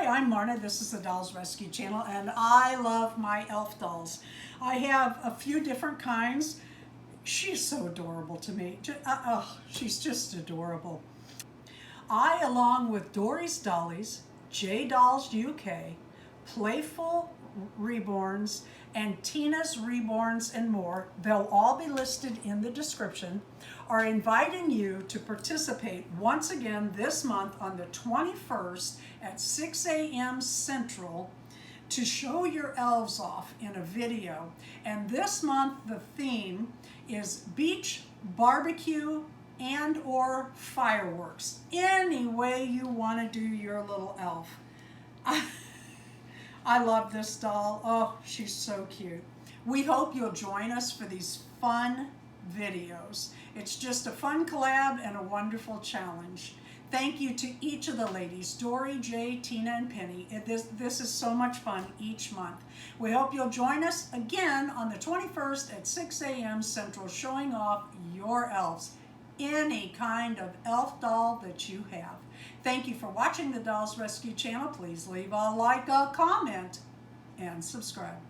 Hi, I'm Marna. This is the Dolls Rescue Channel, and I love my elf dolls. I have a few different kinds. She's so adorable to me. She's just adorable. I, along with Dory's Dollies, J Dolls UK, Playful Reborns, and Tina's Reborns and more, they'll all be listed in the description, are inviting you to participate once again this month on the 21st at 6 a.m. Central to show your elves off in a video. And this month the theme is beach, barbecue, and or fireworks. Any way you want to do your little elf. I love this doll. Oh, she's so cute. We hope you'll join us for these fun videos. It's just a fun collab and a wonderful challenge. Thank you to each of the ladies, Dory, Jay, Tina, and Penny. This is so much fun each month. We hope you'll join us again on the 21st at 6 a.m. Central, showing off your elves. Any kind of elf doll that you have. Thank you for watching the Dolls Rescue Channel. Please leave a like, a comment, and subscribe.